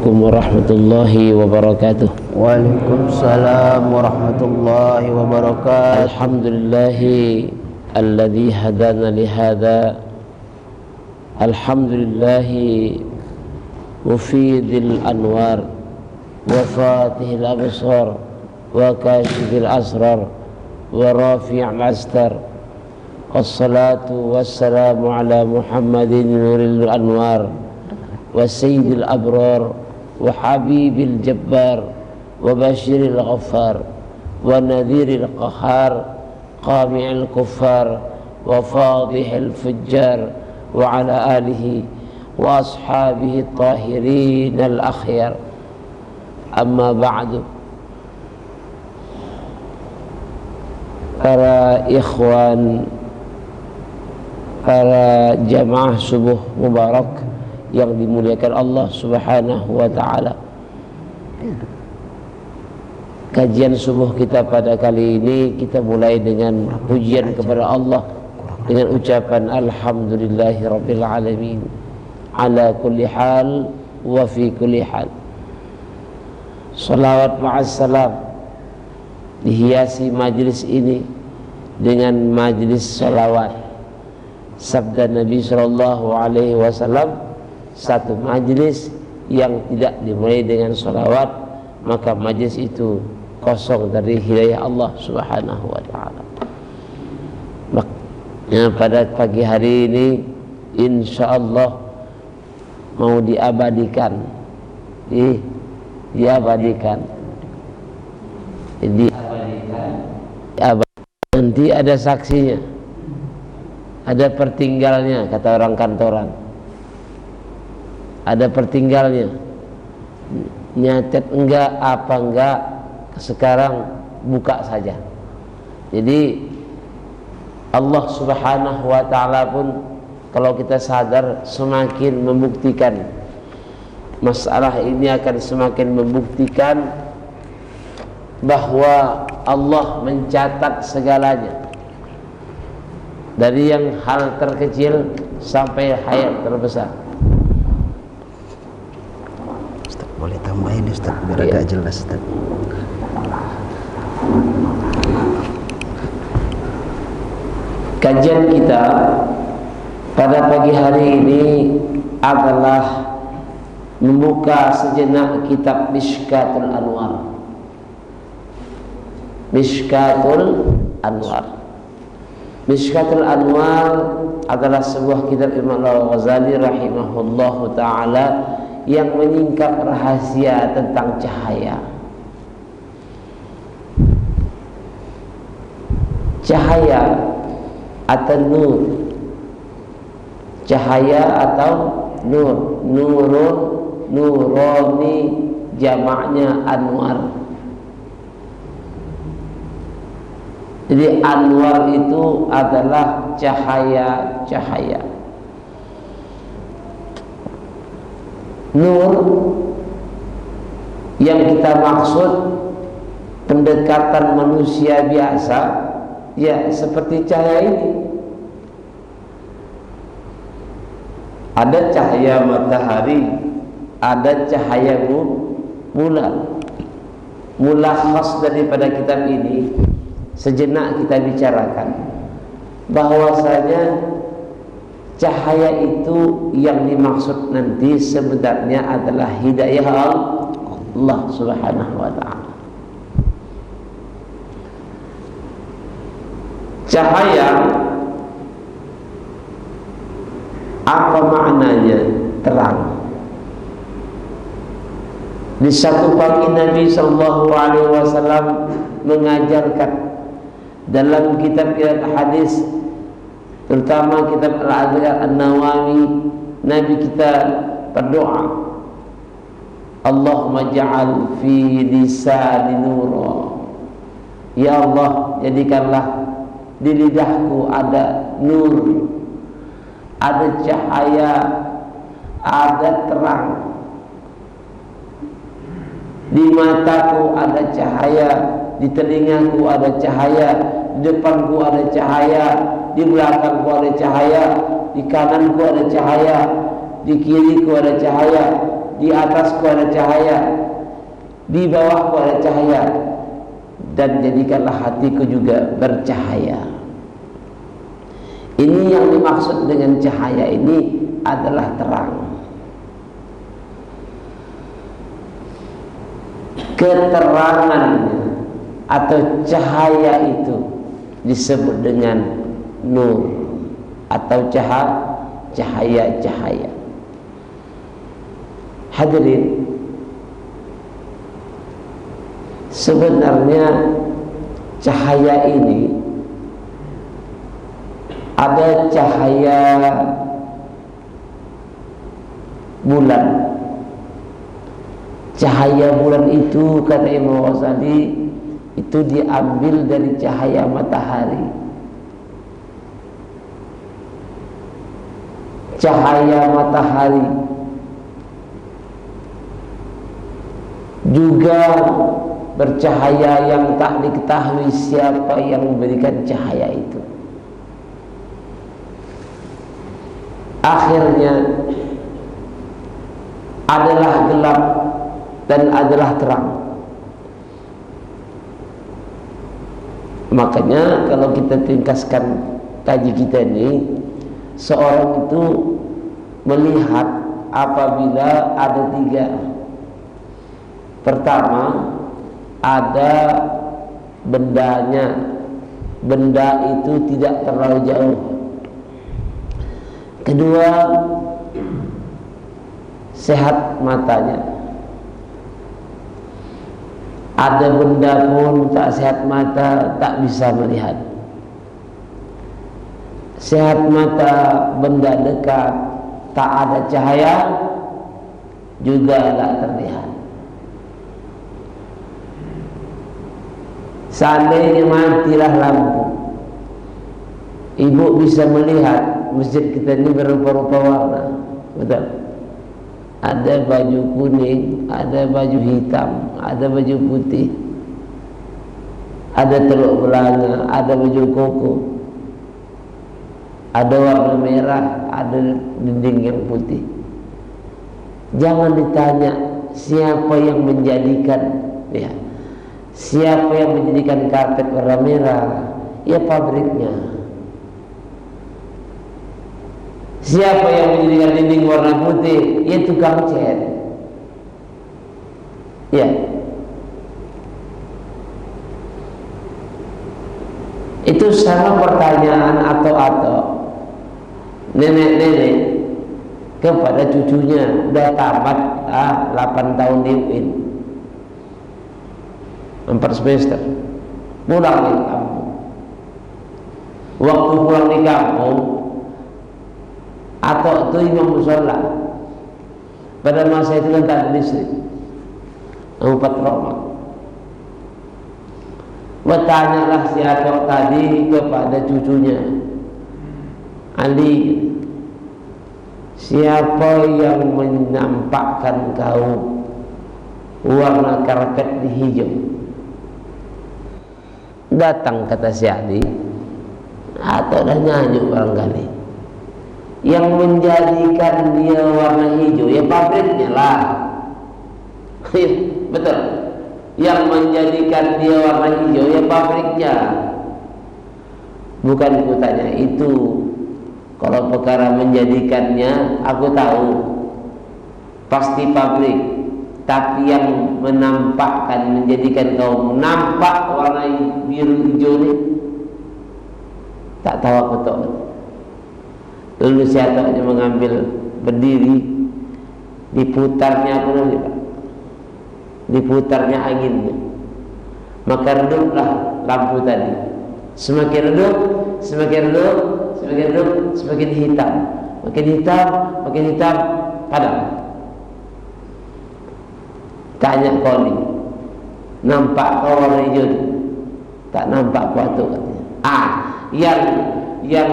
Assalamualaikum warahmatullahi wabarakatuh. Waalaikumsalam warahmatullahi wabarakatuh. Alhamdulillahi alladzi hadana lihada. Alhamdulillahi mufidil anwar wa fatihil absar wa kashifil asrar wa rafi'il astar. Wassalatu wassalamu ala Muhammadin nuril anwar wa sayyidil abrar wa habibil jabbar wa bashiril ghaffar wa nadhiril qahar qami'il kuffar wa fadihil fujjar wa ala alihi wa ashabihi tahirin al-akhyar. Amma ba'du. Para ikhwan, para jamaah subuh mubarak yang dimuliakan Allah Subhanahu wa ta'ala, kajian subuh kita pada kali ini kita mulai dengan pujian kepada Allah dengan ucapan alhamdulillahi rabbil alamin ala kulli hal wa fi kulli hal. Salawat ma'assalam dihiasi majlis ini dengan majlis salawat. Sabda Nabi sallallahu alaihi wasallam, satu majlis yang tidak dimulai dengan salawat maka majlis itu kosong dari hidayah Allah Subhanahu wa ta'ala. Makanya pada pagi hari ini insyaallah mau diabadikan, nanti ada saksinya, ada pertinggalnya, kata orang kantoran, ada pertinggalnya, nyatet enggak apa enggak, sekarang buka saja. Jadi Allah Subhanahu wa ta'ala pun kalau kita sadar semakin membuktikan masalah ini, akan semakin membuktikan bahwa Allah mencatat segalanya, dari yang hal terkecil sampai hal terbesar. Ustaz, boleh tambahin Ustaz biar agak jelas Ustaz. Kajian kita pada pagi hari ini adalah membuka sejenak kitab Mishkatul Anwar. Mishkatul Anwar. Mishkatul Anwar adalah sebuah kitab Imam Al-Ghazali rahimahullahu ta'ala yang menyingkap rahasia tentang cahaya. Cahaya atau nur, cahaya atau nur, nurun, nurani, jamaknya anwar. Jadi anwar itu adalah cahaya-cahaya. Nur yang kita maksud pendekatan manusia biasa, ya seperti cahaya ini. Ada cahaya matahari, ada cahaya bulan. Mulakhas daripada kitab ini sejenak kita bicarakan bahwasanya cahaya itu yang dimaksud nanti sebenarnya adalah hidayah Allah Subhanahu wa ta'ala. Cahaya apa maknanya? Terang. Di satu pagi Nabi sallallahu alaihi wasallam mengajarkan dalam kitab-kitab hadis, terutama kitab Al-Adhkar An-Nawawi, Nabi kita berdoa, Allahumma ja'al fi lisani nura. Ya Allah, jadikanlah di lidahku ada nur, ada cahaya, ada terang. Di mataku ada cahaya, di telingaku ada cahaya, di depanku ada cahaya, di belakangku ada cahaya, di kananku ada cahaya, di kiriku ada cahaya, di atasku ada cahaya, di bawahku ada cahaya, dan jadikanlah hatiku juga bercahaya. Ini yang dimaksud dengan cahaya ini adalah terang. Keterangannya atau cahaya itu disebut dengan nur atau cahaya-cahaya. Hadirin, sebenarnya cahaya ini ada cahaya bulan. Cahaya bulan itu kata Imam Ghazali itu diambil dari cahaya matahari. Cahaya matahari juga bercahaya yang tak diketahui siapa yang memberikan cahaya itu. Akhirnya adalah gelap dan adalah terang. Makanya kalau kita ringkaskan kaji kita ini, seorang itu melihat apabila ada tiga. Pertama, ada bendanya, benda itu tidak terlalu jauh. Kedua, sehat matanya. Ada benda pun tak sehat mata, tak bisa melihat. Sehat mata, benda dekat, tak ada cahaya, juga tak terlihat. Seandainya matilah lampu, ibu bisa melihat masjid kita ini berupa-rupa warna, betul? Ada baju kuning, ada baju hitam, ada baju putih, ada teluk belanga, ada baju koko, ada warna merah, ada dinding yang putih. Jangan ditanya siapa yang menjadikan, ya, siapa yang menjadikan karpet warna merah, ya pabriknya. Siapa yang menjadikan dinding warna putih, ya tukang cat. Ya, itu sama pertanyaan atau nenek-nenek kepada cucunya, udah tamat 8 tahun di UIN, 4 semester, pulang di kampung. Waktu pulang di kampung, atau itu imam musola. Pada masa itu kan tak ada listrik, 4 romak. Bertanyalah si Atok tadi kepada cucunya, Ali, siapa yang menampakkan kau warna karpet di hijau? Datang kata si Ali, atau dah nyanyi barangkali. Yang menjadikan dia warna hijau, ya pabriknya lah. Betul. Yang menjadikan dia warna hijau, ya pabriknya. Bukan ku tanya itu. Kalau perkara menjadikannya, aku tahu pasti pabrik. Tapi yang menampakkan, menjadikan kau nampak warna biru hijau ni, tak tahu aku tahu. Lalu siatanya mengambil berdiri, diputarnya apa namanya, Pak? Diputarnya anginnya, maka reduplah lampu tadi. Semakin redup, semakin redup, semakin redup, semakin hitam, makin hitam, makin hitam, padam. Tanya Koni, nampak kau warna hijau? Tak nampak kuatu katanya. Yang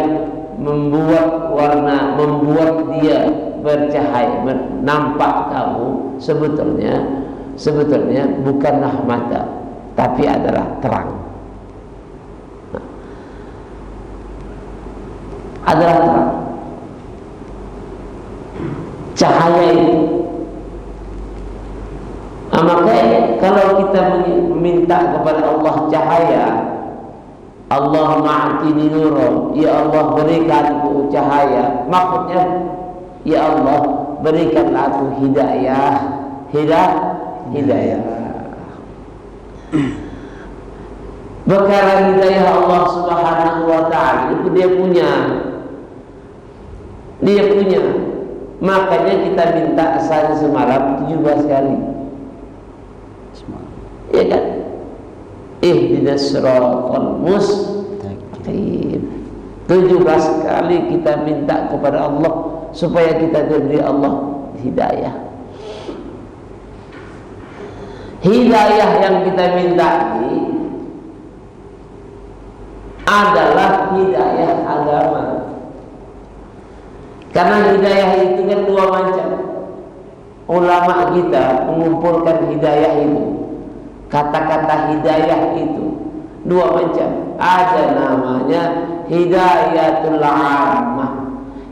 membuat warna, membuat dia bercahaya, nampak kamu sebetulnya bukanlah mata, tapi adalah terang. Adalah terang. Cahaya itu kita meminta kepada Allah cahaya, Allahumma a'tini nura, ya Allah berikanku cahaya, maksudnya ya Allah berikanlah aku hidayah. Perkara hidayah Allah Subhanahu wa ta'ala itu dia punya. Makanya kita minta saja semalam 17 kali. Iya kan? Ihdinas siratal mustaqim. 17 kali kita minta kepada Allah supaya kita diberi Allah hidayah. Hidayah yang kita minta ini adalah hidayah agama. Karena hidayah itu kan dua macam. Ulama kita mengumpulkan hidayah itu, kata-kata hidayah itu dua macam. Ada namanya hidayatul ammah,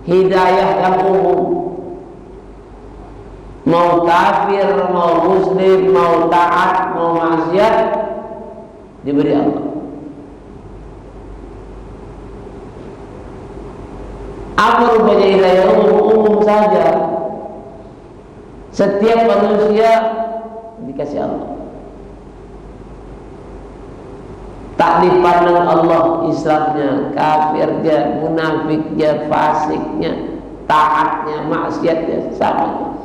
hidayah yang umum. Mau kafir, mau muslim, mau taat, mau maksiat, diberi Allah. Apa rupanya hidayah umum saja? Setiap manusia dikasih Allah. Tak dipandang Allah Islamnya, kafirnya, munafiknya, fasiknya, taatnya, maksiatnya, sama.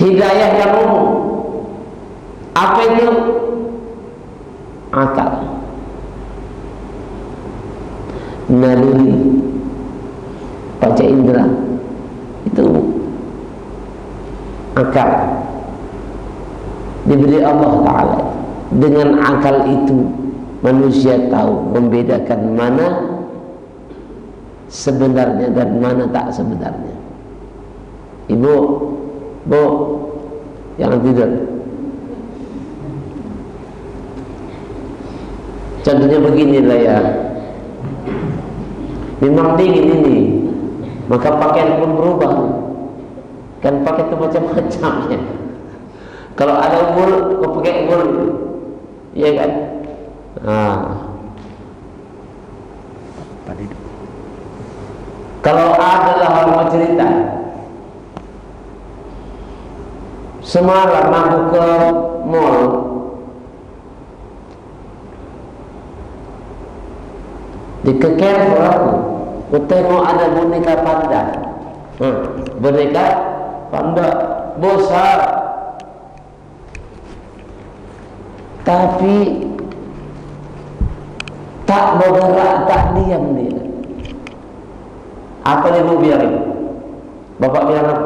Hidayah yang umum. Apa itu? Akal, naluri, panca indera, itu akal diberi Allah Ta'ala. Dengan akal itu manusia tahu membedakan mana sebenarnya dan mana tak sebenarnya. Ibu, Bu, jangan tidur. Contohnya beginilah ya, memang dingin ini, maka pakaian pun berubah. Kan pakai itu macam-macam ya. Kalau ada ul, kau pakai ul, iya kan? Kalau adalah orang cerita, semalam aku ke mall. Di Carrefour aku tengok ada boneka panda. Boneka panda besar, tapi tak bergerak, tak diam dia. Apa dia mau biarin? Bapak bilang,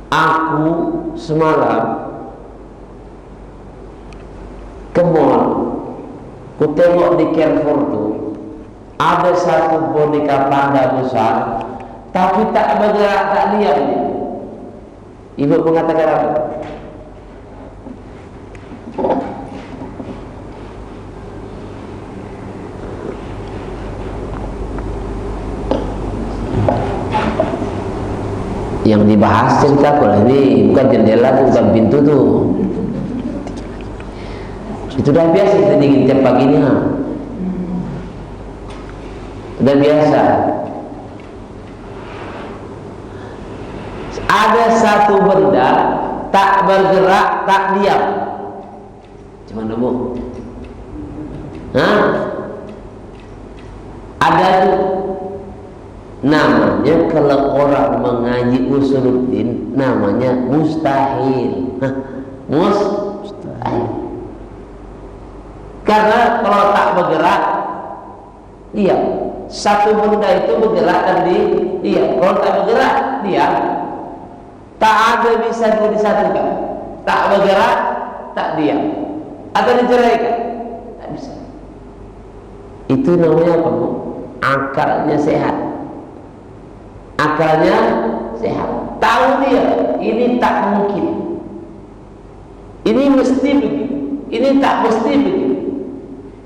aku semalam ke mall, ku tengok di Carrefour tuh ada satu boneka panda besar, tapi tak bergerak, tak diam dia. Ibu mengatakan apa? Yang dibahas cerita pula ini bukan jendela, bukan pintu tuh. Itu dah biasa kita dingin tiap pagi ini. Udah biasa. Ada satu benda tak bergerak, tak diam. Cuma nemu. Ada tuh. Namanya kalau orang mengaji usuluddin namanya mustahil. Mustahil. Karena kalau tak bergerak, diam. Satu benda itu bergerak dan diam. Kalau tak bergerak, diam. Tak ada bisa disatukan. Tak bergerak, tak diam. Atau diceraikan, tak bisa. Itu namanya apa, Bu? Akalnya sehat. Akalnya sehat. Tahu dia, ini tak mungkin. Ini mesti begitu. Ini tak mesti begitu.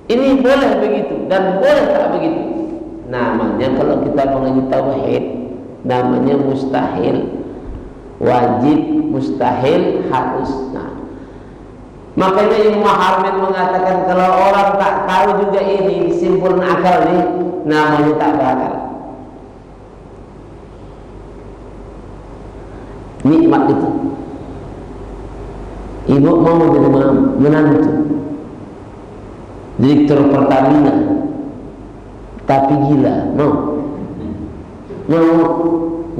Ini boleh begitu dan boleh tak begitu. Namanya kalau kita mengaji tauhid, namanya mustahil. Wajib, mustahil, harus. Nah, makanya Imam Harmid mengatakan kalau orang tak tahu juga ini simpul akal nih, namanya tak berakal. Nikmat itu. Ibu mau jadi menantu direktur Pertamina, tapi gila,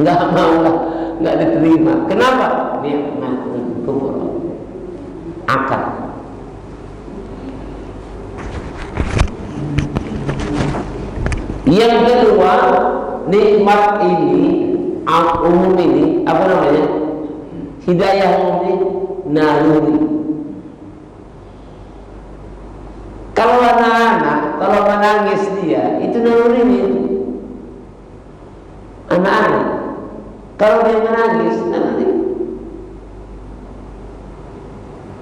nggak mau, nggak diterima. Kenapa? Nikmat kufur, akal. Yang kedua, nikmat ini umum ini apa namanya? Hidayah umum ini naluri. Kalau anak-anak, kalau menangis dia, itu naluri ini. Anak-anak, kalau dia menangis, naluri.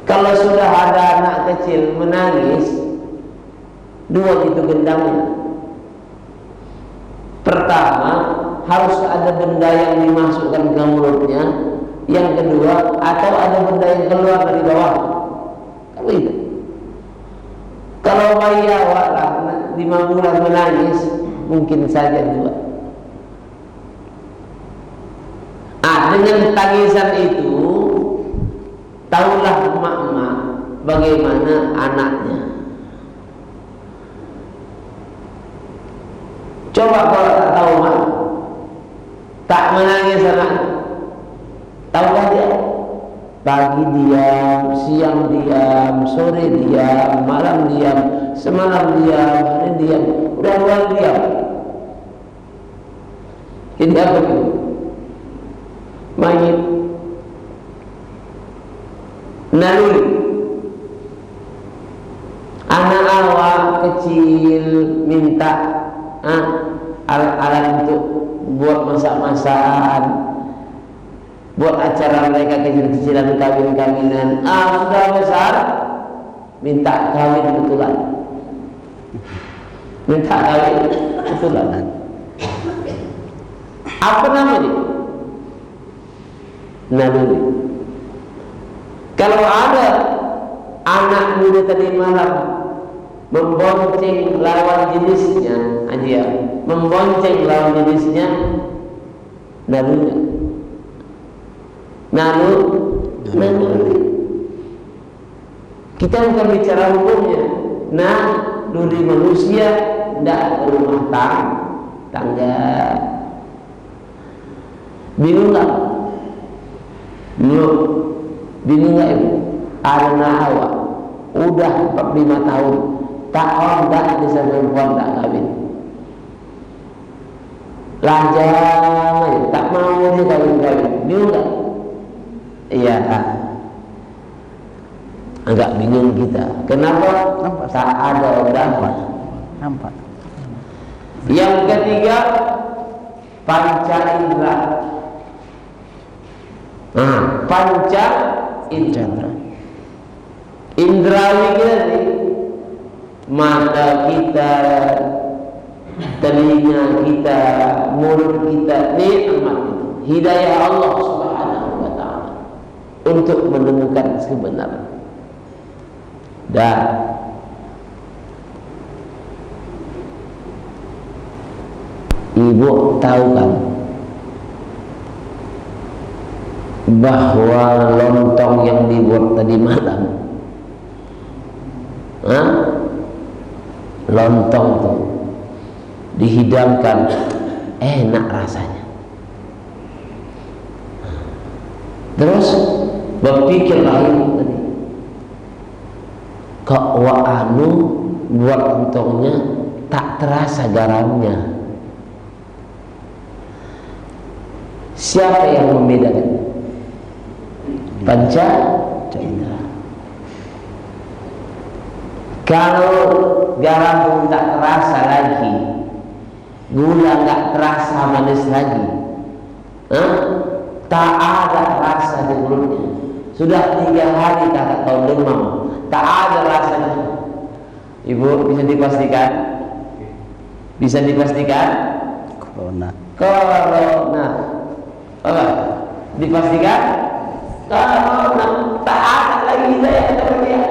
Kalau sudah ada anak kecil menangis, dua itu gendangnya. Pertama, harus ada benda yang dimasukkan ke mulutnya. Yang kedua, atau ada benda yang keluar dari bawah. Kalau itu, kalau bayi awak 5 bulan menangis, mungkin saja dua. Dengan tangisan itu, tahulah emak-emak bagaimana anaknya. Coba kalau tak tahu mak, tak menangis anak, tahukah dia? Pagi diam, siang diam, sore diam, malam diam, semalam diam, hari diam, udah mulai diam. Ini apa itu? Mayit. Naluri. Anak awak kecil minta alat-alat untuk buat masak-masakan, buat acara mereka kecil-kecilan, kawin-kawinan. Sudah besar, minta kawin betulan, minta kawin betulan. Apa namanya? Naluri. Kalau ada anak muda tadi malam membonceng lawan jenisnya, aja membonceng lawan jenisnya, naluri. Naluri. Kita bukan bicara hukumnya. Naluri manusia tidak berumah tangga. Bingung nggak? Bingung nggak ibu? Ada awak udah 45 tahun tak ondak bisa perempuan tak kawin. Lajang, tak mau dia kawin-kawin. Bingung nggak? Iya, agak bingung kita. Kenapa? Tak ada undangan. Nampak. Yang ketiga, panca indera. Panca indera. Indrawi kita nih, mata kita, telinga kita, mulut kita, nikmat itu, hidayah Allah Subhanahu wa ta'ala untuk menemukan kebenaran. Dan ibu tahu kan bahwa lontong yang dibuat tadi malam, lontong tuh dihidangkan, enak rasanya. Terus berpikirlah ibu tadi, kok buat lontongnya tak terasa garamnya. Siapa yang membedakan? Panca indera. Kalau garam pun tak terasa lagi, gula tak terasa manis lagi, tak ada rasa di mulutnya. Sudah 3 hari kakak tahu demam, tak ada rasanya. Ibu bisa dipastikan? Bisa dipastikan? Kalau dipastikan kalau tak ada lagi hidayah kepada dia,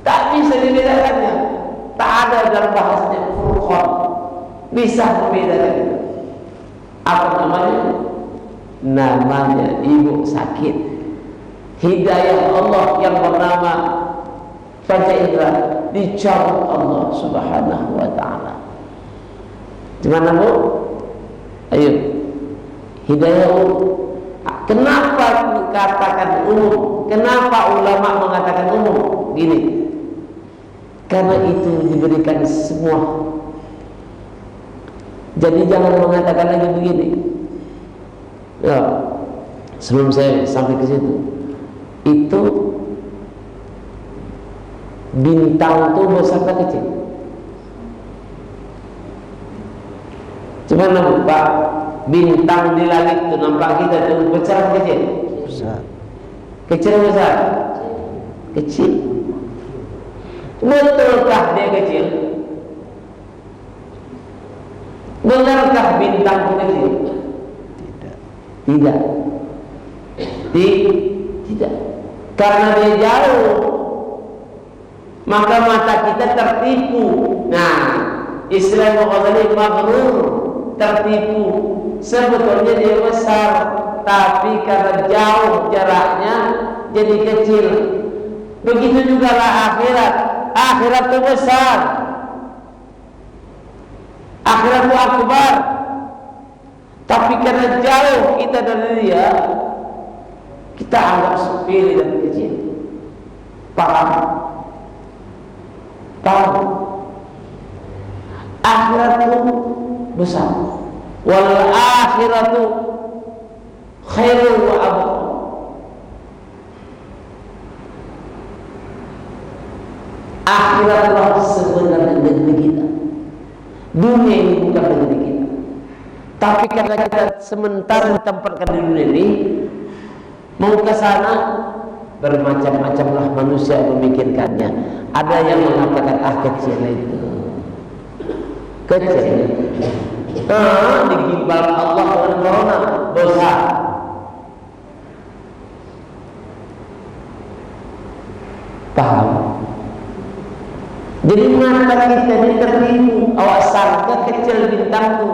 tak bisa dibedakannya. Tak ada dalam bahasanya furqan bisa membedakan. Apa namanya? Namanya ibu sakit. Hidayah Allah yang bernama panca indera dicabut Allah Subhanahu wa taala. Gimana Bu? Ayo. Hidayah kenapa dikatakan umum? Kenapa ulama mengatakan umum? Gini. Karena itu diberikan semua. Jadi jangan mengatakan lagi begini. Ya, sebelum saya sampai ke situ, itu bintang itu besar atau kecil? Cuman nampak bintang di langit itu nampak kita itu besar atau kecil? Besar. Kecil atau besar? Kecil. Betulkah dia kecil? Benarkah bintang itu kecil? Tidak. Tidak. Karena dia jauh, maka mata kita tertipu. Nah, istilah Ghazali maghrur, tertipu. Sebetulnya dia besar, tapi karena jauh jaraknya jadi kecil. Begitu juga lah akhirat. Akhirat itu besar. Akhirat itu akbar. Tapi karena jauh kita dari dia, kita anggap sepele dan kecil. Paham? Paham? Akhirat itu besar. Wal akhiratu khairun wa abqa. Akhiratlah sebenarnya negeri kita. Dunia ini bukan negeri kita. Tapi karena kita sementara ditempatkan di dunia ini, mau ke sana, bermacam-macamlah manusia memikirkannya. Ada yang mengatakan kecil itu, kecil. Digimbal Allah dengan corona, dosa. Paham? Jadi mata kita ini tertipu. Awak sangka kecil bintang tu.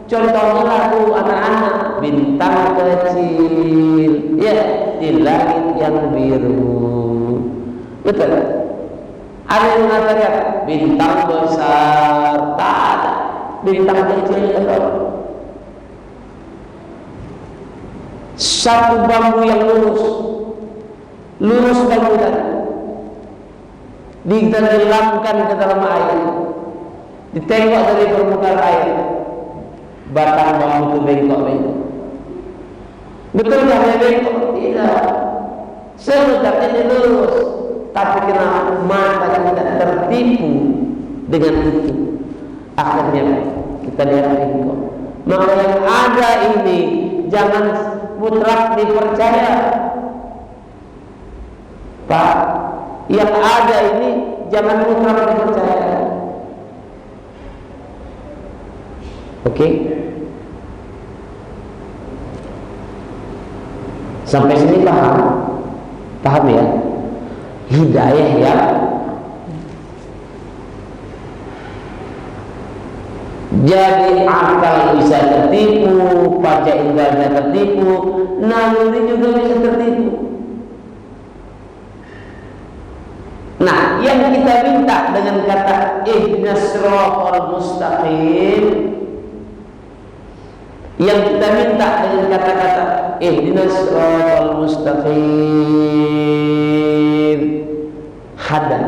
Contohnya lagu anak-anak, bintang kecil, ya di langit yang biru. Betul? Ada yang mengatakan bintang besar, tak ada. Bintang kecil ada. Satu bambu yang lurus bambu tadi. Ditenggelamkan ke dalam air, ditengok dari permukaan air, batang bambu itu bengkok-bengkok. Betul tak dia bengkok? Tidak. Sebenarnya dia lurus, tapi kenapa mata kita tertipu dengan itu? Akhirnya kita lihat bengkok. Maka yang ada ini jangan mutlak dipercaya, Pak. Yang ada ini jangan mutlak dipercaya. Oke? Sampai sini paham? Paham ya? Hidayah ya. Jadi akal bisa tertipu, panca indera tertipu, naluri juga bisa tertipu. Nah, yang kita minta dengan kata ihdinas siratal mustaqim, yang kita minta dengan kata-kata ihdinas siratal mustaqim, hada.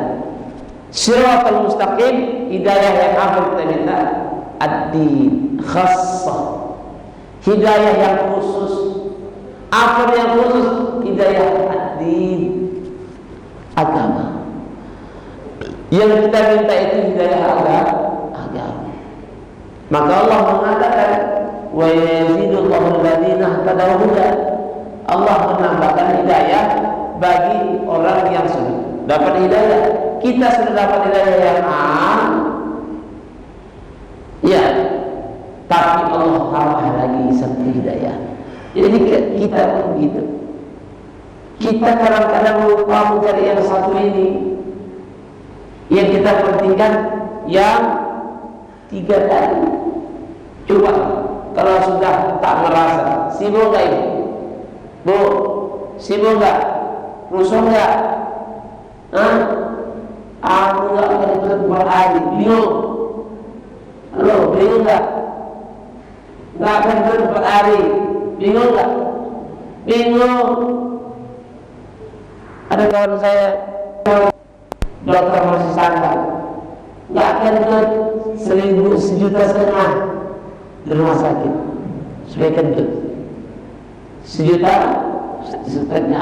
Siratal mustaqim, hidayah yang apa kita minta? Ad-din khassah, hidayah yang khusus. Apa yang khusus? Hidayah ad-din, agama. Yang kita minta itu hidayah agama. Maka Allah mengatakan wa yazidullahu alladziina ihtadaw huda. Allah menambahkan hidayah bagi orang yang sudah dapat hidayah. Kita sudah dapat hidayah yang ya, tapi Allah mencari satu hidayah. Jadi kita pun begitu. Kita kadang-kadang lupa mencari yang satu ini. Yang kita pentingkan yang 3 tadi. Coba kalau sudah tak merasa, sibuk nggak ibu? Bu, sibuk nggak? Rusuh nggak? Aku nggak akan berhari, bingung. Halo, bingung nggak? Nggak akan berhari, bingung nggak? Bingung. Ada kawan saya dokter masih santai, nggak akan kentut 1,5 juta di rumah sakit supaya kentut 1,5 juta.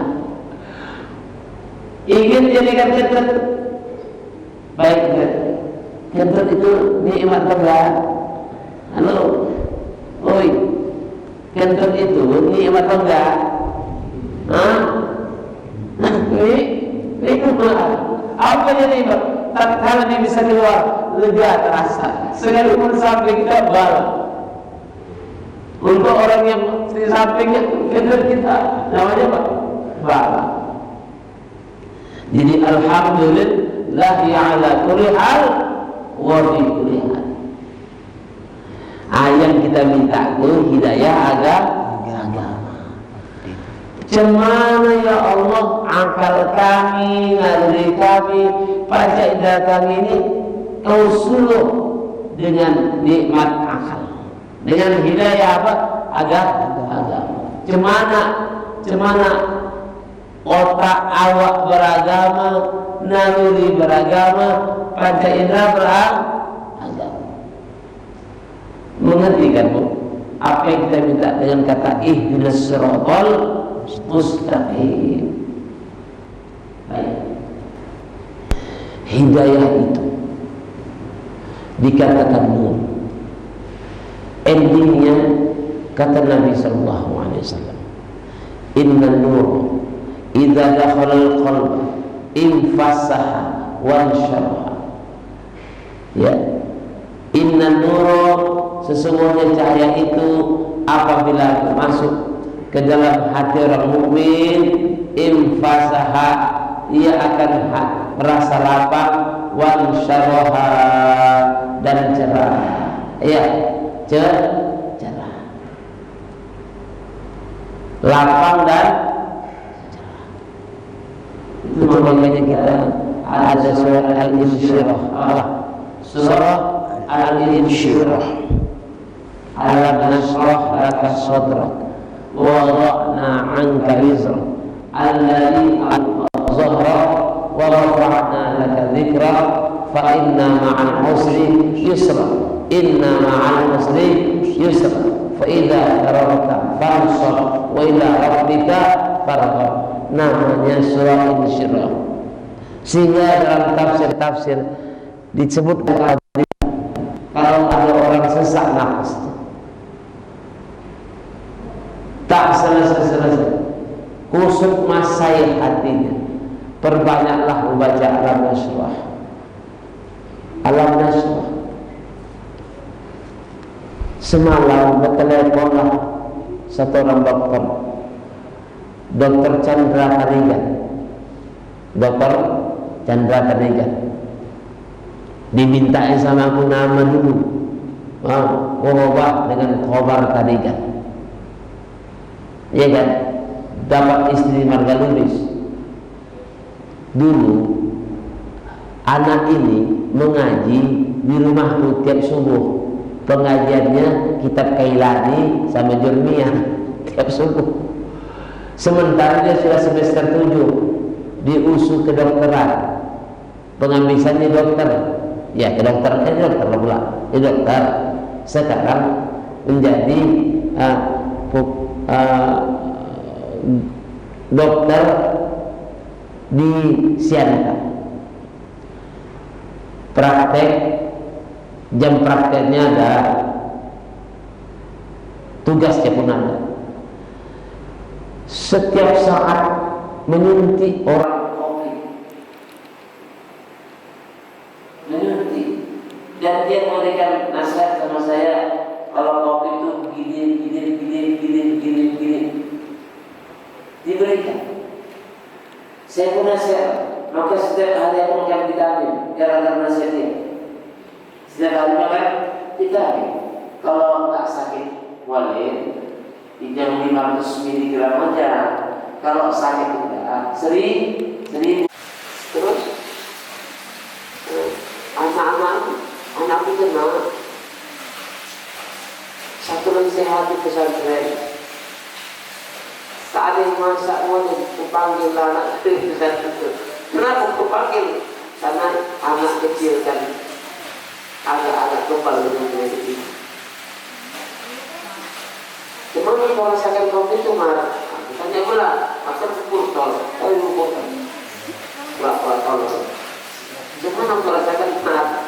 Ingin jadikan kentut baik, kentut itu nikmat Allah. Halo, oi, kentut itu nikmat Allah. Apa yang nikmat? Tatkala dia bisa keluar, lega terasa. Sekalipun sampai kita balik. Untuk orang yang di sampingnya kentut kita, namanya apa? Balik. Jadi alhamdulillah ala kulli hal wa fi kulli hal. Yang kita minta itu hidayah agama. Cemana ya Allah akal kami, naluri kami, panca indera kami ini kau suluh dengan nikmat akal, dengan hidayah apa? Agama. Cemana otak awak beragama, naluri beragama, panca indera beragama. Mengerti kan Bu? Apa yang kita minta dengan kata ihdinas siratal mustaqim. Baik. Hidayah itu dikatakan nur. Endingnya kata Nabi sallallahu alaihi wasallam, inna nur idza dakhala al-qalb infasaha wa ansharaha. Ya. Inna nur, sesungguhnya cahaya itu apabila masuk ke dalam hati orang mukmin, infasaha, ia akan merasa lapang, wan syaraha, dan cerah. Ya, cerah, lapang dan cerah. Itu makanya kita ada surah Al-Insyirah. Surah Al-Insyirah. Alam nasrah laka sadrak wa wada'na 'anka wizrak alladhi zahrak wa rafa'na laka dhikrak fa inna ma'al usri yusra inna ma'al usri yusra fa idza faragta fansab wa ila rabbika farghab. Namanya surah Insyirah. Sehingga dalam tafsir disebut kalau ada orang sesak nafas tak selesai, kusut masai hatinya, perbanyaklah membaca Alam Nasrah. Alam Nasrah. Semalam berteleponlah satu orang Dokter Chandra Karigan, dimintain sama aku nama dulu, ubah dengan Khobar Karigan. Ya kan, dapat istri Marga Lubis. Dulu anak ini mengaji di rumahku tiap subuh. Pengajiannya kitab Kailani sama Jurmiyah tiap subuh. Sementara dia sudah semester 7 diusul ke dokteran, pengambisannya dokter. Ya, kedokteran dokter pula. Dokter sekarang menjadi dokter di Siantar. Praktek, jam prakteknya ada, tugasnya pun ada. Setiap saat menyuntik orang COVID, dan dia memberikan nasihat sama saya, kalau COVID itu begini. maka setiap hari aku makan vitamin gara-gara nasihatnya. Setiap hari makan vitamin. Kalau nggak sakit walid, jam 500 mg aja. Kalau sakit enggak, sering. Terus anak itu satu lagi sehat di pesantren. Tak ada yang masak pun kupanggil anak itu. Kenapa kupanggil? Karena anak kecil kan agak kebal dengan ini. Gimana kalau rasakan kopi itu marah? Tanya pula, maka pukul tol, tapi bukan. Berapa tol? Gimana kalau rasakan marah?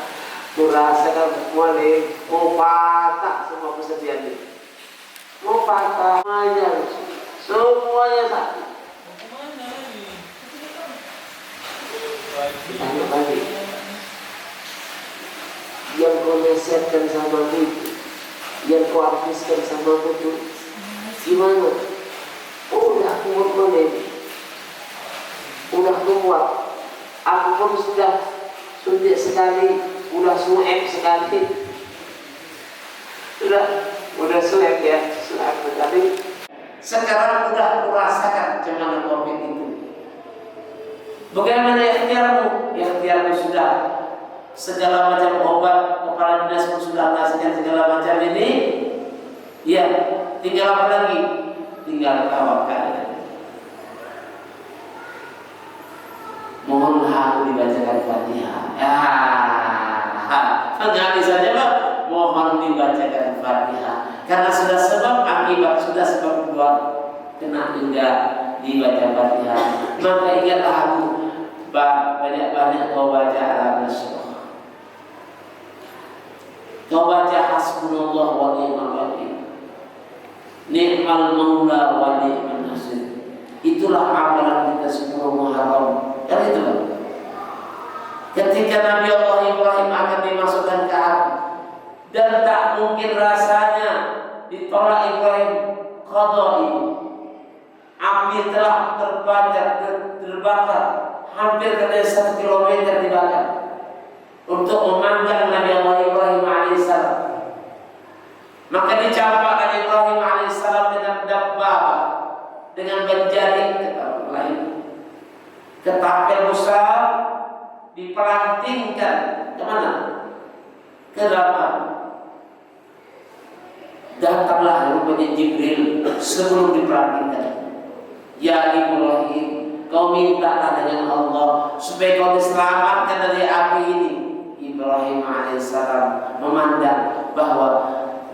Merasakan mulai mau patah semua kesedihan ini, mau patah aja, semuanya sakit. Tanya lagi, yang kau nasihatkan sama itu, yang kau habiskan sama itu, gimana? Udah kuat boleh, udah kuat. Aku pun sudah suntik sekali. Udah suep sekali, udah suep ya, suep sekali. Sekarang udah kurasakan cuman COVID itu. Bagaimana ikhtiarmu? Ikhtiarmu sudah segala macam obat, kepala dinas pun sudah ngasihkan segala macam ini. Ya, tinggal apa lagi? Tinggal tawakal. Mohonlah aku dibacakan Fatihah. Jangan saja Pak, mohon dibacakan Fatihah. Karena sudah sebab akibat, sudah sebab kedua kena enggak dibaca Fatihah. Maka ingatlah aku banyak-banyak kau baca Al-Nasrah. Kau baca Hasbunallah wa ni'mal wakil. Ni'mal maula wa ni'mal nasir. Itulah amalan kita 10 Muharram. Kan itu Pak. Ketika Nabi Allah Ibrahim akan dimasukkan ke api dan tak mungkin rasanya ditolak Ibrahim qada ini. Api telah terbakar hampir ke 1 kilometer dibakar untuk memanggang Nabi Allah Ibrahim alaihissalam. Maka dicampakkan Ibrahim alaihissalam dengan dabbah, dengan benjari ke tapel besar, diperantingkan kemana? Ke neraka. Datanglah rupanya Jibril sebelum diperantingkan. Ya Ibrahim, kau mintalah dengan Allah supaya kau diselamatkan dari api ini. Ibrahim alaihissalam memandang bahwa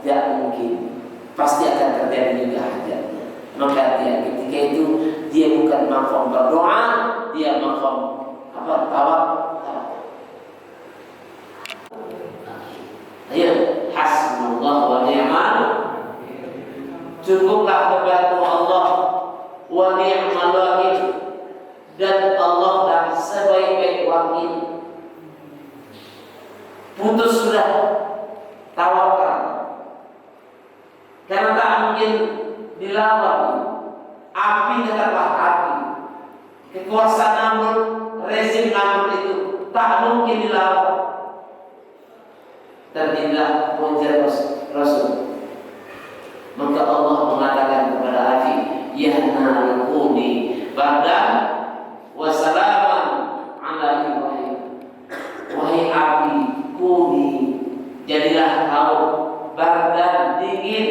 tidak mungkin, pasti akan terjadi juga hajatnya. Maka dia ketika itu dia bukan maqam berdoa, dia maqam apa? Tawakal. Ayo, hasbunallah wa ni'mal. Cukuplah kepada Allah wa ni'mal wakil, dan Allah dah sebaik-baik wakil. Putus sudah tawakal, karena tak mungkin dilawan. Api tetaplah api. Kekuasaan Namrud, rezim Namrud itu tak mungkin dilawan. Dan inilah muncul Rasul. Maka Allah mengatakan kepada api, ya narkuni bardan wa salaman ala Ibrahim. Wahai api, kuni, jadilah kau bardan, dingin,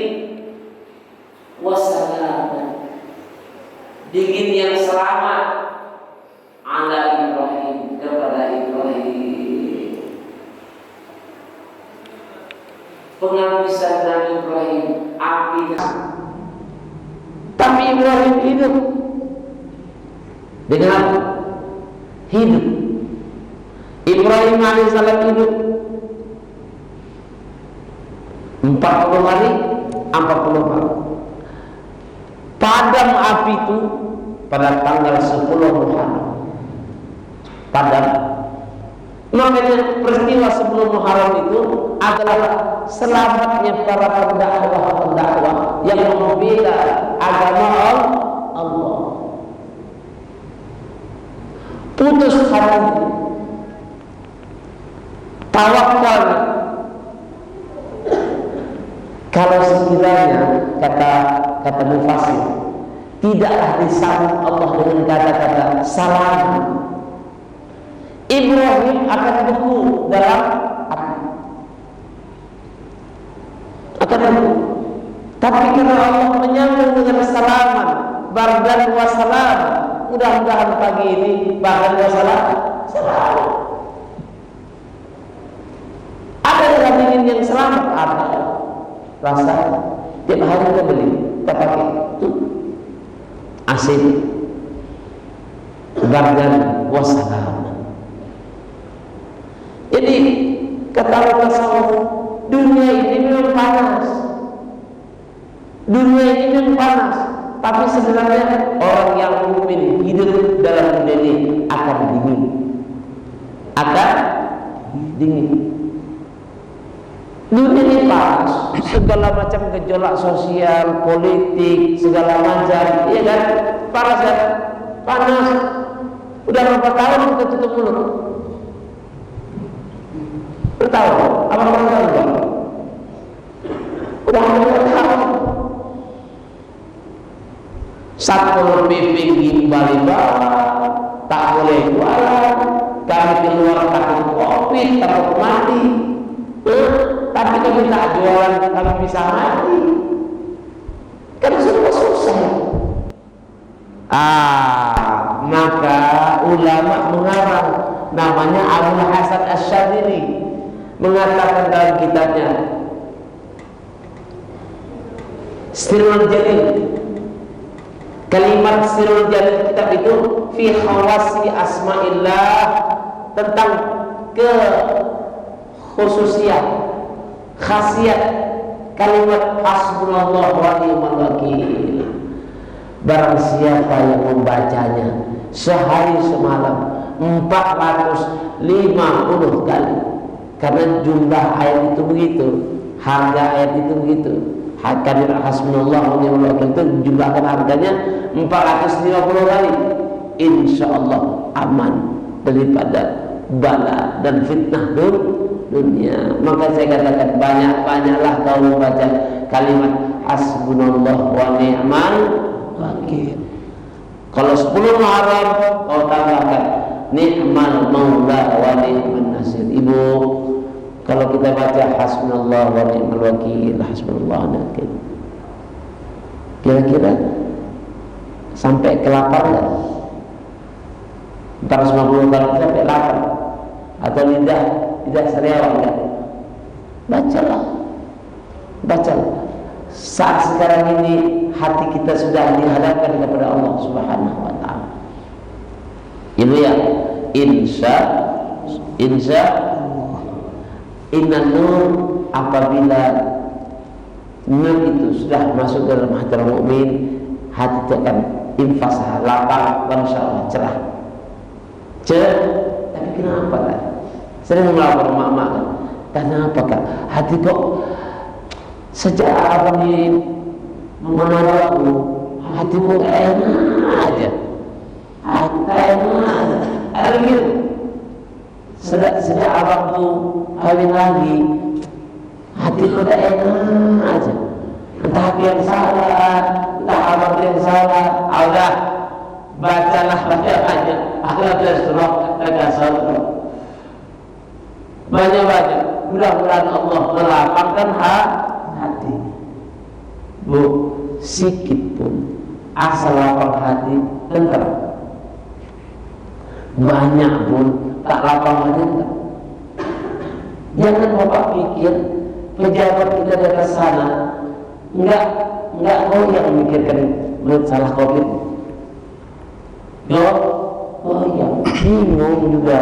wa salaman, dingin yang selamat, ala Ibrahim, kepada Ibrahim. Penghabisan Nabi Ibrahim, api. Tapi Ibrahim hidup dengan hidup. Ibrahim alaihissalam hidup 40 hari, 40 malam. Padam api itu pada tanggal 10 Muharram. Padam. Makanya peristiwa 10 Muharram itu adalah selamatnya para pendakwah yang membela agama Allah. putus hati, tawakal. Kalau sekiranya kata mufasir, tidaklah disambut Allah dengan kata-kata salam, Ibrahim akan beku dalam api, akan beku. Tapi karena Allah menyambung dengan salaman, bardan wa salam, mudah-mudahan pagi ini bardan wa salam. Ada yang ingin yang selamat, ada. Rasa tiap hari kita beli, kita pakai itu asin, bardan wa salam. Jadi kata Rasulullah, dunia ini memang panas. Dunia ini memang panas, tapi sebenarnya orang yang mukmin hidup dalam dunia ini akan dingin. Akan dingin. Dunia ini panas, segala macam gejolak sosial, politik, segala macam, iya kan? Panas kan? Panas. Udah berapa tahun kita tutup mulut? Bertahun? Apa bertahun? Udah berapa tahun? Satpol PP gimbal-gimbal, tak boleh jualan, kami keluar takut COVID, takut mati. Tapi kami tak jualan, kami bisa mati. Karena semua susah. Maka ulama mengarang, namanya Abu Hasan Asy-Syadzili, mengatakan dalam kitabnya Sirrul Jalil, kalimat Sirrul Jalil kitab itu fi khawasi asma'illah, tentang khususiyat, khasiat kalimat hasbunallah wa ni'mal wakil. Barang siapa yang membacanya sehari semalam 450 kali, karena jumlah ayat itu begitu, harga ayat itu begitu. Kalimat hasbunallah wa ni'mal wakil itu jumlahkan harganya 450 kali, insya Allah aman daripada bala dan fitnah dunia. Maka saya katakan, banyak-banyaklah kau membaca kalimat hasbunallah wa ni'mal wakil. Kalau 10 Muharram kau tambahkan ni'mal maula wa ni'man nasir. Ibu, kalau kita baca hasbunallah wa ni'mal wakil, hasbunallah wa ni'mal wakil, kira-kira sampai ke 8 kan? 450 kali sampai 8, atau tidak sariawan kan? Bacalah. Saat sekarang ini hati kita sudah dihadapkan kepada Allah Subhanahu wa ta'ala. Ibu ya, insya inna nur, apabila nur itu sudah masuk dalam hati orang mukmin, hati itu akan infasah, lapang, insyaallah cerah. Tapi kenapa kan? Sering melapor mak-mak kan? Kenapa kan? Hati kok sejak abang ini menolongku, hatimu enak aja. Sejak abang tuh kawin lagi, hatiku udah enak aja. Entah aku yang salah, entah abang yang salah. Udah, bacalah banyak-banyak. Banyak-banyak. Mudah-mudahan Allah melapangkan hati. Bu, sikit pun asal lapang hati, entar. Banyak pun tak lapang hati, entar. Jangan bapak pikir pejabat kita di atas sana enggak goyang memikirkan masalah COVID. Goyang, bingung juga,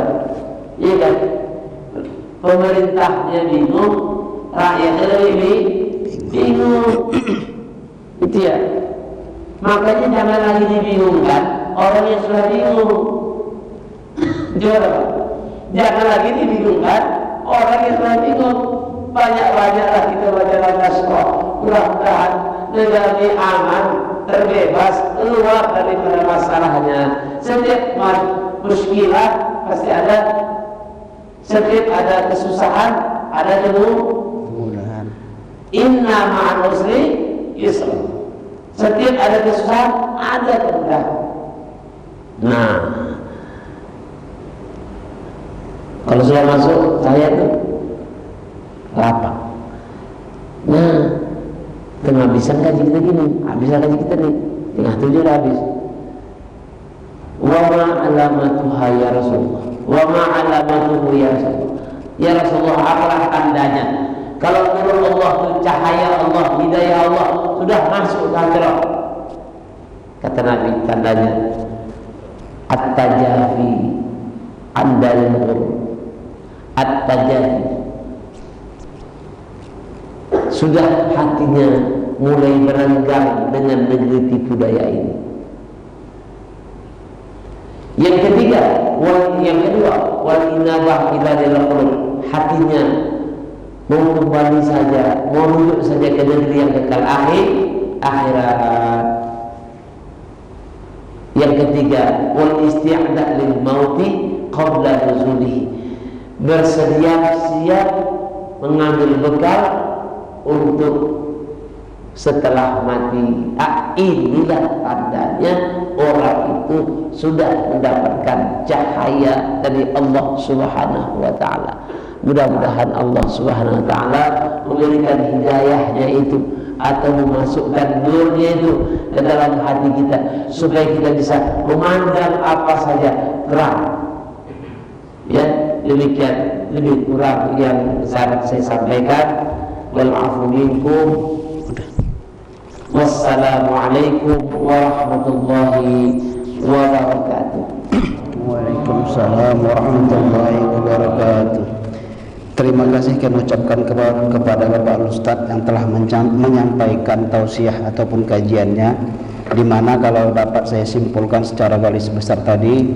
iya kan? Pemerintahnya bingung, rakyatnya lebih bingung. Itu ya. Makanya jangan lagi dibingungkan orang yang sudah bingung. Jangan lagi dibingungkan orang yang sudah bingung. Banyak-banyaklah kita baca Al-Qur'an. Mudah-mudahan negara ini aman, terbebas, keluar daripada masalahnya. Setiap muskilah, pasti ada. Setiap ada kesusahan, ada kemudahan. Inna ma'al usri yusra. Setiap ada kesusahan, ada kemudahan. Nah, kalau sudah masuk saya itu lapang. Nah, penghabisan kaji kita gini, habislah kaji kita nih, tengah 7 udah habis. Wa ma alamatuha ya Rasulullah, wa ma alamatuhu ya Rasulullah. Ya Rasulullah, apalah tandanya kalau nur Allah itu cahaya Allah, hidayah Allah sudah masuk ke hati? Kata Nabi, tandanya at-tajafi andal nur, at-tajafi, sudah hatinya mulai berenggang dengan negeri tipu daya ini. Yang kedua, wal inabah ila qulub, hatinya mau kembali saja, mau rujuk saja ke negeri yang kekal akhirat. Yang ketiga, wal isti'dad lil mauti qabla nuzulihi, bersedia-siap mengambil bekal untuk setelah mati. Inilah tandanya orang itu sudah mendapatkan cahaya dari Allah Subhanahu wa ta'ala. Mudah-mudahan Allah Subhanahu wa ta'ala memberikan hidayahnya itu atau memasukkan nurnya itu ke dalam hati kita, supaya kita bisa memandang apa saja terang. Ya, demikian lebih kurang yang saya sampaikan. Wal afu minkum. Wassalamualaikum warahmatullahi wabarakatuh. Waalaikumsalam warahmatullahi wabarakatuh. Terima kasih kami ucapkan kepada Bapak Ustadz yang telah menyampaikan tausiah ataupun kajiannya, di mana kalau dapat saya simpulkan secara garis besar tadi,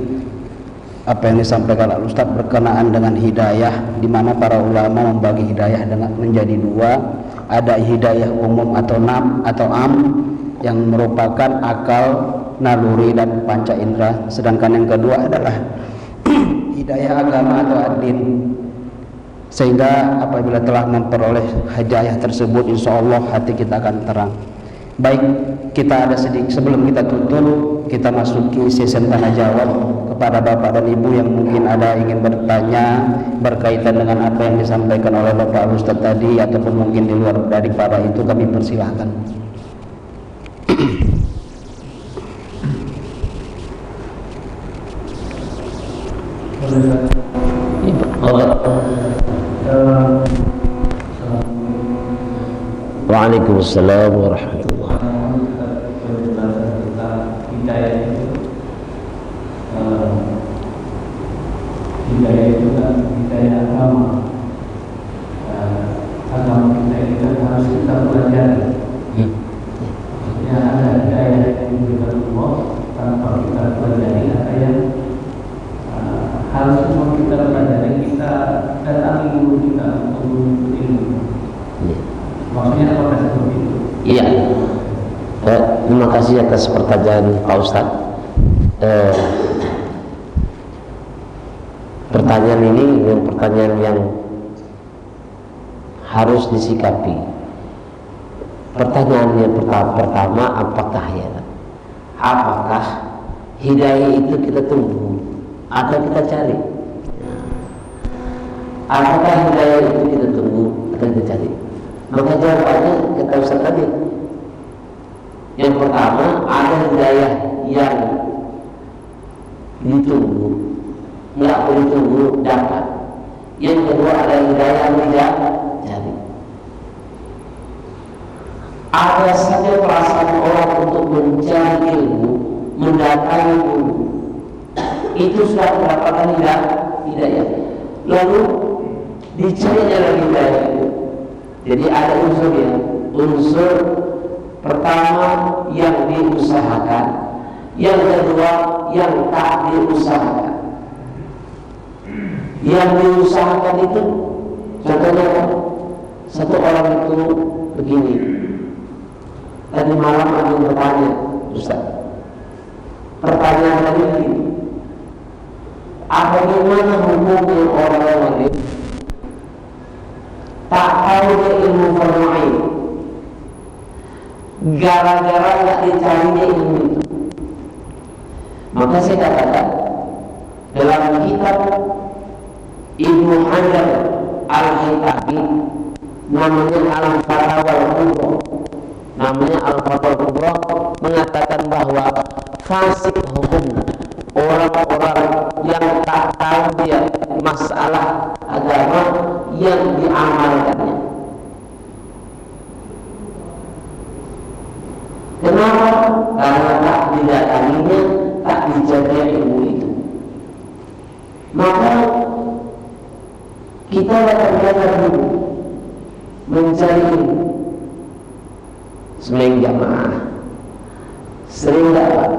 apa yang disampaikan Al Ustadz berkenaan dengan hidayah, di mana para ulama membagi hidayah dengan menjadi dua. Ada hidayah umum atau am, yang merupakan akal, naluri dan panca indera. Sedangkan yang kedua adalah hidayah agama atau ad-din. Sehingga apabila telah memperoleh hidayah tersebut, insya Allah hati kita akan terang. Baik, kita ada sedikit sebelum kita tutup, kita masuki sesi tanya jawab kepada Bapak dan Ibu yang mungkin ada ingin bertanya berkaitan dengan apa yang disampaikan oleh Bapak Ustadz tadi, ataupun mungkin di luar daripada itu, kami persilahkan. Waalaikumsalam warahmatullahi hidayah itu kan hidayah agama. Agama kita ini kan harus kita pelajari. Maksudnya ada hidayah yang diberikan Allah tanpa kita pelajari, ada yang harus semua kita pelajari, kita datangi guru kita untuk menuntut ilmu. Maksudnya apakah seperti itu? Iya. Terima kasih atas pertanyaan Pak Ustadz. Pertanyaan ini pertanyaan yang harus disikapi. Pertanyaan yang pertama, apakah hidayah itu kita tunggu atau kita cari? Apakah hidayah itu kita tunggu atau kita cari? Maka jawabannya kata Ustaz tadi. Yang pertama, ada hidayah yang ditunggu, nggak boleh ditunggu, dapat. Yang kedua, ada hidayah yang tidak cari. Ada saja perasaan orang untuk mencari ilmu, mendatangi ilmu, itu sudah mendapatkan hidayah. Lalu dicarinya lagi hidayah itu. Jadi ada unsurnya. Unsur pertama yang diusahakan, yang kedua yang tak diusahakan. Yang diusahakan itu contohnya, satu orang itu begini, tadi malam ada yang bertanya, Ustaz, pertanyaan tadi begini, bagaimana hukumnya orang ini tak tahu dia ilmu farma'in, gara-gara tak dicarinya ilmu itu. Maka saya katakan dalam kitab Ibnu Hajar Al-Haytami namanya Al-Fatawa Al-Kubra, namanya Al-Fatawa Al-Kubra, mengatakan bahwa fasik hukum orang-orang yang tak tahu dia masalah agama yang diamalkannya. Kenapa? Karena tak didatanginya, tak dijaga ilmu itu. Maka kita belajar dulu mencari ilmu. Selain jamaah, sering tak Pak?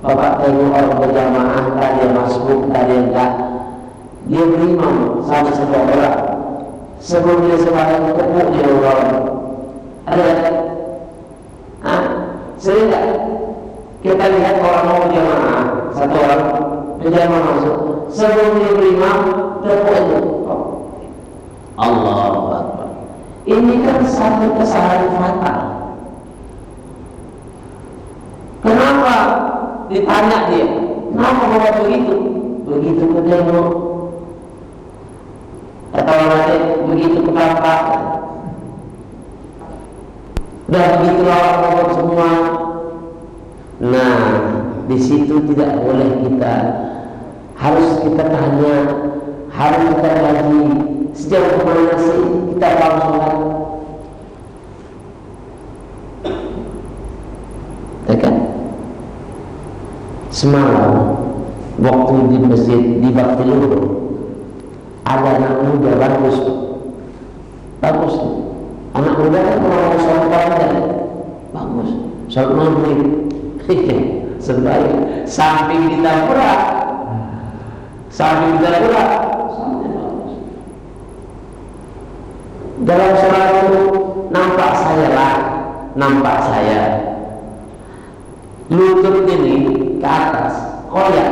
Bapak tengok orang berjamaah, tadi yang masuk, tadi yang enggak, dia berimam sama sebuah orang. Sebelum dia sembahyang tepuk dia orang. Ada? Sering tak? Kita lihat orang mau berjamaah, satu orang berjamaah masuk, sebelum dia berimam tepuk itu. Allahu Akbar. Ini kan satu kesalahan fatal. Kenapa? Ditanya dia, kenapa bapak begitu? Begitu ku tengok, kata orang lain, begitu ku nampak. Dan begitulah orang semua. Nah, di situ tidak boleh kita, harus kita tanya, harus kita kaji sejauh mana sih kita paham sholat. Ya kan? Semalam waktu di masjid di Baktilur ada anak muda bagus, anak muda kan mau sholat panjang, bagus, sholat maghrib, sembahyang samping kita pura, sholatnya bagus. Dalam sholat itu nampak saya lutut ini ke atas, koyak,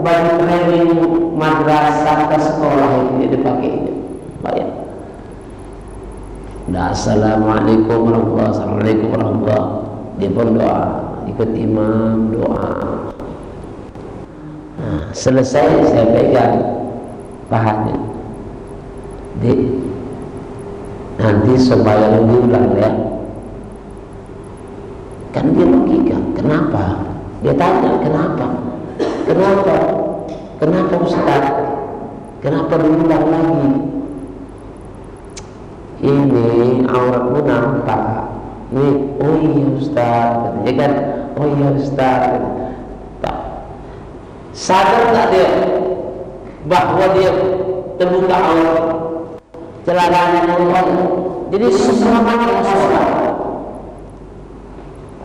baju training madrasah ke sekolah ini dipakai ini, bayar. Assalamualaikum warahmatullahi wabarakatuh. Dia pun doa, ikut imam doa. Nah, selesai saya pegang pahatnya. Dik, nanti sembahyang diulang ya. Kan dia logika, kenapa? Dia tanya kenapa Ustaz? Kenapa diulang lagi? Ini auratmu nampak. Ini, oh iya Ustaz, ya kan? Oh iya Ustaz. Sadar tak dia bahwa dia terbuka aurat, celananya aurat. Jadi semangat sholat.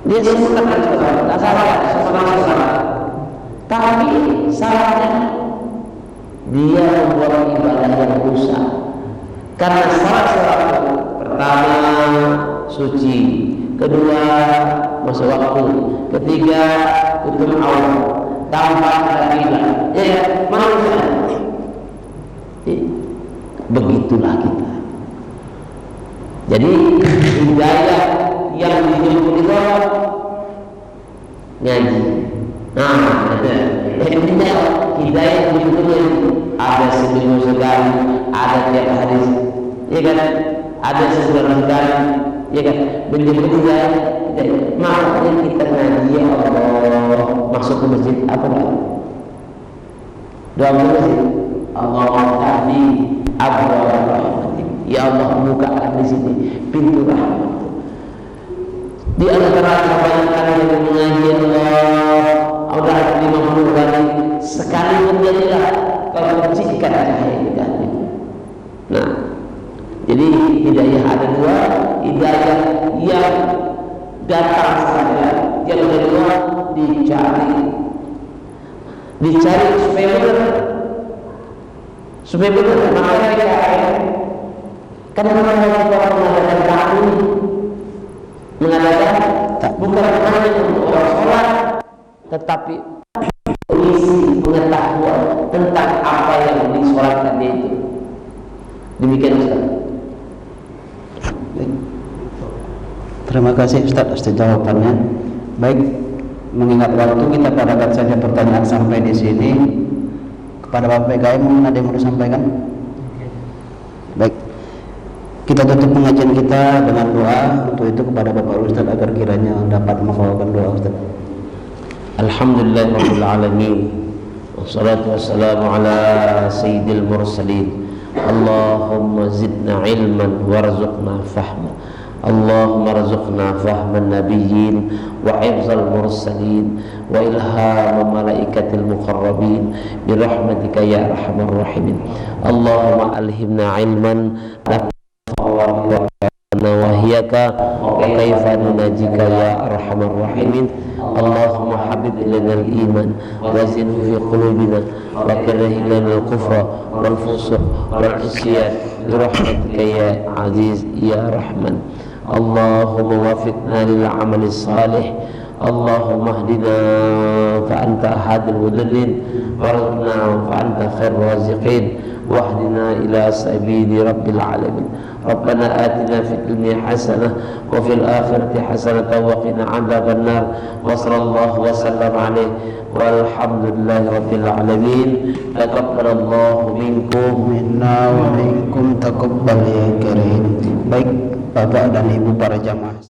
Dia semangat sholat, tak salah, semangat sholat. Tapi salahnya dia membuat ibadah yang rusak. Karena syarat pertama suci, kedua masuk waktu, ketiga tutup aurat, tampak kaidah. Ya, manusia. Begitulah kita. Jadi hidayah yang dijemput itu ngaji. Nah, intinya hidayah yang dijemputnya ada seminggu sekali, ada tiap hari, ya kan? Ada sebulan sekali, ya kan? Menjemput hidayah. Makanya kita ngaji, ya Allah, masuk ke masjid apa lagi? Doa masjid, Allah tahdi abwaab rahmatik. Ya Allah, bukakan di sini pintu rahmat. Di antara kebanyakan yang mengaji Allah, sudah 50 kali sekali menjadilah kalau percikan cahaya hidayah. Nah, jadi hidayah ada dua, hidayah yang datang saja, yang kedua dicari supaya benar, makanya dicari. Karena orang mengadakan taklim, mengadakan bukan hanya untuk orang sholat, tetapi isi pengetahuan tentang apa yang disolatkannya itu. Demikian Ustaz. Terima kasih Ustaz atas jawabannya. Baik, mengingat waktu kita padakan saja pertanyaan sampai di sini. Kepada Bapak PKM mungkin ada yang mau disampaikan? Baik, kita tutup pengajian kita dengan doa. Untuk itu kepada Bapak Ustaz agar kiranya dapat membawakan doa Ustaz. Alhamdulillahirabbil alamin. Wassalatu wassalamu ala sayyidil mursalin. Allahumma zidna ilman warzuqna fahma. Allahumma rzuqna fahman nabiyyin wa hifzal mursalin wa ilhama malaikatil muqarrabin birahmatika ya arhamar rahimin. Allahumma alhimna ilman nawahiyaka wa kaifa nunajika ya arhamar rahimin. Allahumma habib ilana al-iman wa zinhu fi qulubina wa karrih ilana al-kufra wal fusuq wal isyan birahmatika ya aziz ya rahman. Allahumma wafiqna lil amali salih. Allahumma hdina fa anta hadil mudallin warzuqna fa anta khairur raziqin wahdina ila sabili rabbil alamin. Rabbana atina fid dunya hasanah wa fil akhirati hasanah wa qina adzaban nar. Wa sallallahu wa sallam alaihi walhamdulillahi rabbil alamin. Taqabbalallahu minkum Minna wa minkum taqabbal ya karim. Baik Bapak dan Ibu para jamaah.